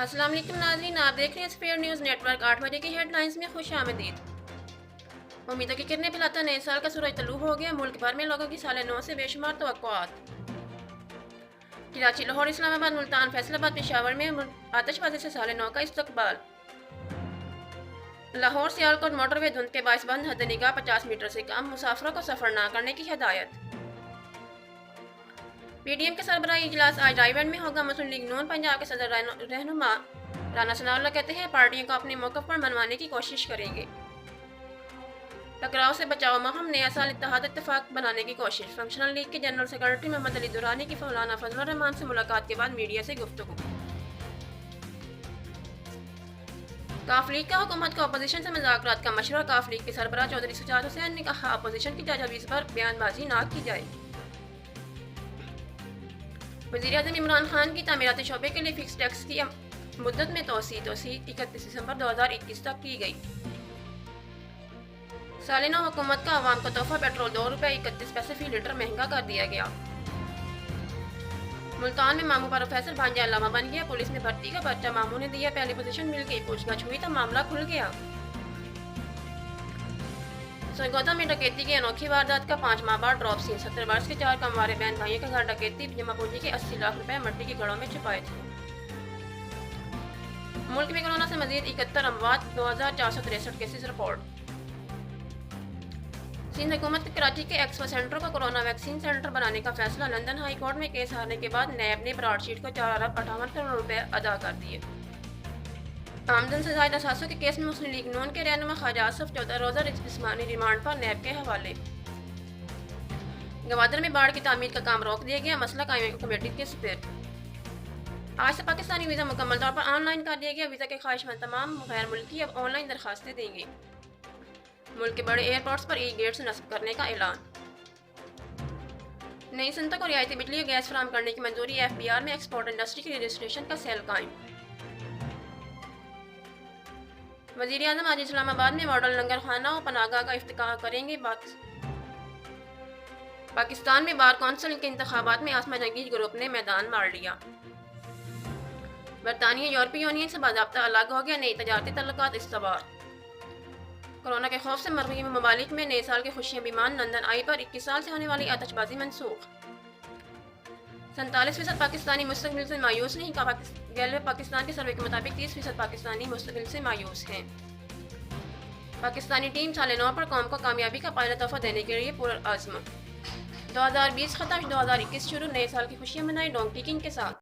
अस्सलाम वालेकुम नाज़रीन, आप देख रहे हैं स्फीयर न्यूज़ नेटवर्क। 8 बजे की हेडलाइंस में खुश आमदीद। उम्मीदों की किरणें पिलाता नए साल का सूरज तलू हो गया। मुल्क भर में लोगों की साल नौ से बेशुमार तवक्कुआत। कराची, लाहौर, इस्लामाबाद, मुल्तान, फैसलाबाद, पेशावर में आतिशबाजी से साल नौ का इस्तकबाल। लाहौर सियालकोट मोटरवे धुंध के बायस बंद, हद निगाह 50 मीटर से कम, मुसाफिरों को सफर न करने की हिदायत। पीडीएम के सरबराही इजलास आज रायगढ़ में होगा। मुस्लिम लीग नून पंजाब के सदर रहनुमा राना सनाउल्लाह कहते हैं पार्टियों को अपने मौक़िफ़ पर मनवाने की कोशिश करेंगे। टकराव से बचाव मुहिम, नया साल इत्तेहाद इत्तेफाक बनाने की कोशिश। फंक्शनल लीग के जनरल सेक्रेटरी मोहम्मद अली दुरानी की मौलाना फजलुर रहमान से मुलाकात के बाद मीडिया से गुफ्तगू। काफ लीग का हुकूमत को अपोजिशन से मुज़ाकरात का मशवरा। काफ लीग के सरबराह चौधरी सजाद हुसैन ने कहा अपोजिशन की तजवीज़ पर बयानबाजी न की जाए। वज़ीर-ए-आज़म इमरान खान की तामीराती शोबे के लिए फिक्स टैक्स की मुद्दत में तोसी 31 दिसंबर 2021 तक की गई। साल नौ हुकूमत का अवाम को तोहफा, पेट्रोल ₹2.31 फी लीटर महंगा कर दिया गया। मुल्तान में मामू पर प्रोफेसर भांजा अलामा बन गया। पुलिस में भर्ती का पर्चा मामू ने दिया, पहली पोजीशन मिल गई। पूछताछ हुई तो मामला खुल गया। सरगोदा में डकैती की अनोखी वारदात का 5 माह बाद ड्रॉप सीन। 17 वर्ष के 4 कमवारे बहन भाइयों के घर डकैती, जमा पूंजी के 80 लाख रुपए मिट्टी की घड़ों में छुपाए थे। मुल्क में कोरोना से मजीद 71 अमवात, 2463 केसेस रिपोर्ट। सिंध हुकूमत के कराची के एक्सपो सेंटर को कोरोना वैक्सीन सेंटर बनाने का फैसला। लंदन हाई कोर्ट में केस हारने के बाद नैब ने ब्राडशीट को 4 अरब 58 करोड़ रुपए अदा कर दिए। आमदन से ज़ायद असासों के केस में मुस्लिम लीग नून के रहनुमा ख्वाजा आसिफ 14 रोज़ा जिस्मानी रिमांड पर नैब के हवाले। गवादर में बाढ़ की तामीर का काम रोक दिया गया, मसला कायमी कमेटी के सुपुर्द। आज से पाकिस्तानी वीज़ा मुकम्मल तौर पर ऑनलाइन कर दिया गया। वीज़ा के ख्वाहिशमंद तमाम गैर मुल्की अब ऑनलाइन दरखास्तें देंगे। मुल्क के बड़े एयरपोर्ट्स पर ई गेट्स नस्ब करने का ऐलान। नई सनतों को रियायती बिजली और गैस फराहम करने की मंजूरी। FBR में एक्सपोर्ट इंडस्ट्री के रजिस्ट्रेशन का सेल कायम। वज़ीर-ए-आज़म आज इस्लामाबाद में मॉडल लंगर खाना और पनाहगाह का इफ्तिताह करेंगे। पाकिस्तान में बार कौंसिल के इंतखाबात में आसमा जंगीज ग्रुप ने मैदान मार लिया। बरतानिया यूरोपीय यूनियन से बाज़ाब्ता अलग हो गया। नई तजारती तल्लुकात इस्तवार। कोरोना के खौफ से मगरबी ममालिक में नए साल की खुशियां बीमान। लंदन आई पर 21 साल से होने वाली आतिशबाजी मनसूख। 47% पाकिस्तानी मुस्तकिल से मायूस नहीं। गैलवे पाकिस्तान के सर्वे के मुताबिक 30% पाकिस्तानी मुस्तकिल से मायूस हैं। पाकिस्तानी टीम साल नौ पर कौम को कामयाबी का पहला तोहफा देने के लिए पुरअज़्म। 2020 खत्म, 2021 शुरू। नए साल की खुशियां मनाई डोंकी किंग के साथ।